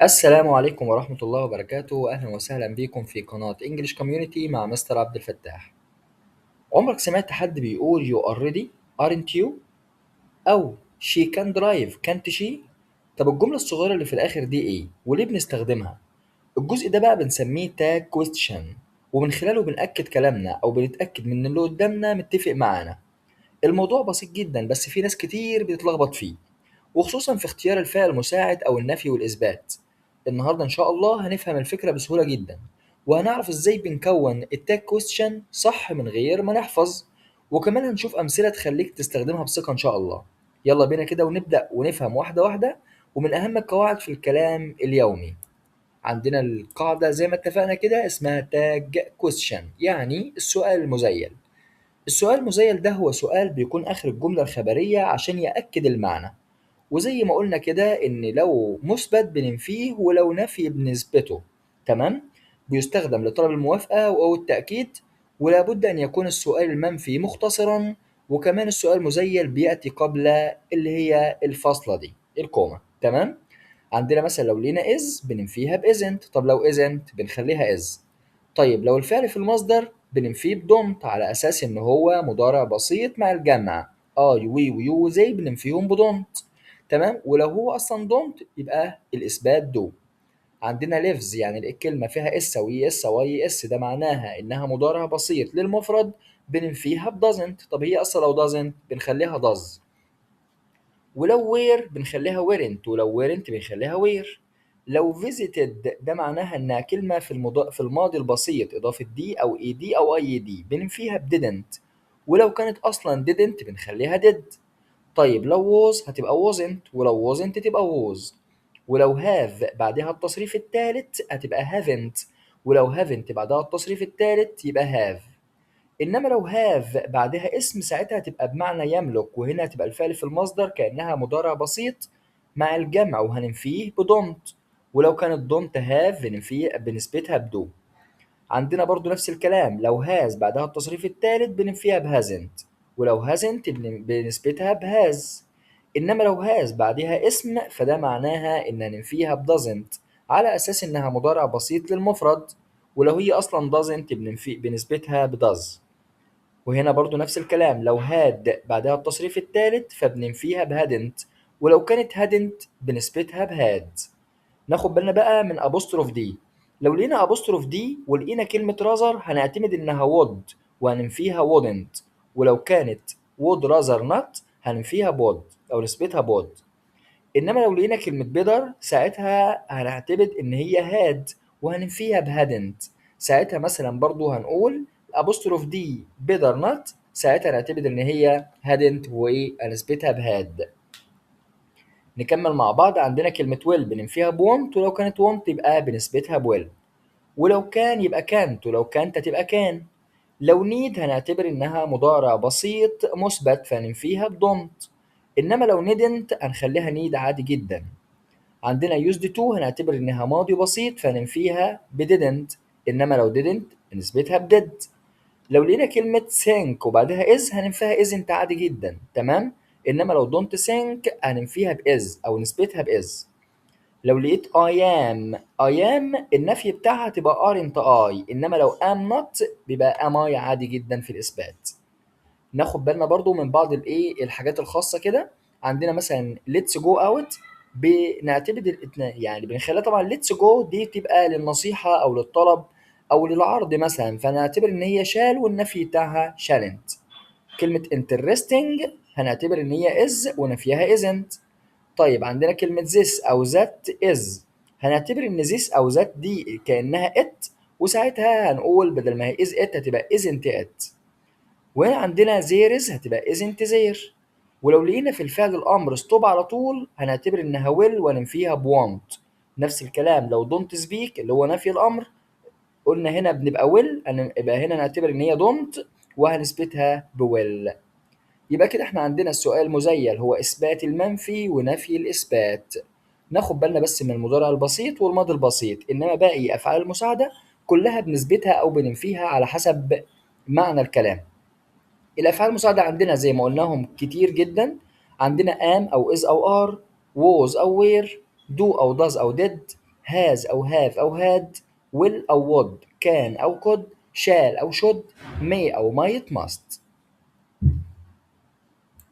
السلام عليكم ورحمة الله وبركاته، أهلا وسهلا بكم في قناة English Community مع مستر عبد الفتاح. عمرك سمعت حد بيقول you are ready aren't you؟ أو she can drive can't she؟ طب الجملة الصغيرة اللي في الآخر دي إيه؟ وليه بنستخدمها؟ الجزء ده بقى بنسميه tag question، ومن خلاله بنأكد كلامنا أو بنتأكد من إن اللي قدامنا متفق معانا. الموضوع بسيط جدا بس في ناس كتير بتتلخبط فيه، وخصوصا في اختيار الفعل المساعد أو النفي والإثبات. النهاردة إن شاء الله هنفهم الفكرة بسهولة جدا، وهنعرف إزاي بنكون التاج كويستشن صح من غير ما نحفظ، وكمان هنشوف أمثلة تخليك تستخدمها بثقة إن شاء الله. يلا بينا كده ونبدأ ونفهم واحدة واحدة. ومن أهم القواعد في الكلام اليومي عندنا القاعدة زي ما اتفقنا كده اسمها تاج كويستشن، يعني السؤال المزيل. السؤال المزيل ده هو سؤال بيكون آخر الجملة الخبرية عشان يأكد المعنى، وزي ما قلنا كده إن لو مثبت بننفيه ولو نفي بنثبته. تمام؟ بيستخدم لطلب الموافقة أو التأكيد، ولا بد أن يكون السؤال المنفي مختصرا، وكمان السؤال المزيل بيأتي قبل اللي هي الفاصلة دي الكومة. تمام؟ عندنا مثلا لو لقينا is بننفيها ب isn't، طب لو isn't بنخليها is. طيب لو الفعل في المصدر بننفيه بدونت على أساس إن هو مضارع بسيط مع الجمع، وي ويو وزي بننفيهم بدونت. تمام، ولو هو أصلا دونت يبقى الإثبات دو. عندنا lives يعني الكلمة فيها اس وي اس واي اس، ده معناها إنها مضارع بسيط للمفرد بننفيها ب doesn't. طب هي أصلا لو doesn't بنخليها does. ولو were بنخليها weren't، ولو weren't بنخليها were. لو visited ده معناها انها كلمة في الماضي البسيط اضافة دي او اي دي او اي دي بننفيها ب didn't، ولو كانت اصلا didn't بنخليها did. طيب لو was هتبقى wasn't، ولو wasn't تبقى was. ولو have بعدها التصريف الثالث هتبقى haven't، ولو haven't بعدها التصريف الثالث يبقى have. إنما لو have بعدها اسم ساعتها هتبقى بمعنى يملك، وهنا هتبقى الفعل في المصدر كأنها مضارع بسيط مع الجمع وهننفيه ب don't. ولو كانت don't have بنثبتها ب do. عندنا برضو نفس الكلام، لو has بعدها التصريف الثالث بننفيها ب hasn't، ولو hasn't بنثبتها ب has. إنما لو has بعدها اسم فده معناها إن ننفيها ب doesn't على أساس إنها مضارع بسيط للمفرد، ولو هي أصلا doesn't بنثبتها ب does. وهنا برضو نفس الكلام، لو had بعدها التصريف الثالث فبننفيها ب hadn't، ولو كانت hadn't بنثبتها ب had. ناخد بالنا بقى من apostrophe دي. لو لقينا apostrophe دي ولقينا كلمة rather هنعتمد إنها would وهننفيها wouldn't، ولو كانت would rather not هننفيها would أو نثبتها would. إنما لو لقينا كلمة better ساعتها هنعتمد إن هي had وهننفيها ب hadn't. ساعتها مثلا برضو هنقول الأبوستروف دي better not، ساعتها هنعتمد إن هي hadn't وهنثبتها ب had. نكمل مع بعض. عندنا كلمة will بننفيها ب won't، ولو كانت won't يبقى بنثبتها ب will. ولو كان يبقى can't، ولو كانت هتبقى can. لو need هنعتبر إنها مضارع بسيط مثبت فهننفيها ب don't. إنما لو didn't هنخليها need عادي جدا. عندنا used to هنعتبر إنها ماضي بسيط فننفيها ب didn't، إنما لو didn't هنثبتها ب did. لو لقينا كلمة think وبعدها is هننفيها isn't عادي جدا. تمام، إنما لو don't think هننفيها ب is أو نثبتها ب is. لو لقيت I am النفي بتاعها تبقى aren't I، إنما لو am not بيبقى am I عادي جدا في الإثبات. ناخد بالنا برضو من بعض الحاجات الخاصة كده. عندنا مثلا let's go out بنعتمد يعني بنخليها طبعا let's go دي تبقى للنصيحة أو للطلب أو للعرض مثلا، فنعتبر إن هي shall والنفي بتاعها shalln't. كلمة interesting هنعتبر إن هي is ونفيها isn't. طيب عندنا كلمة this أو that is هنعتبر إن this أو that دي كأنها it، وساعتها هنقول بدل ما هي is it هتبقى isn't it. وهنا عندنا there is هتبقى isn't there. ولو لقينا في الفعل الأمر stop على طول هنعتبر إنها will وننفيها ب want. نفس الكلام لو don't speak اللي هو نفي الأمر قلنا هنا بنبقى will، يبقى هنا نعتبر إن هي don't وهنثبتها ب will. يبقى كده احنا عندنا السؤال مزيل هو إثبات المنفي ونفي الإثبات. ناخد بالنا بس من المضارع البسيط والماضي البسيط، إنما باقي أفعال المساعدة كلها بنثبتها أو بننفيها على حسب معنى الكلام. الأفعال المساعدة عندنا زي ما قلناهم كتير جدا. عندنا am أو is أو are، was أو were، do أو does أو did، has أو have أو had will أو would can أو could shall أو should may أو might must.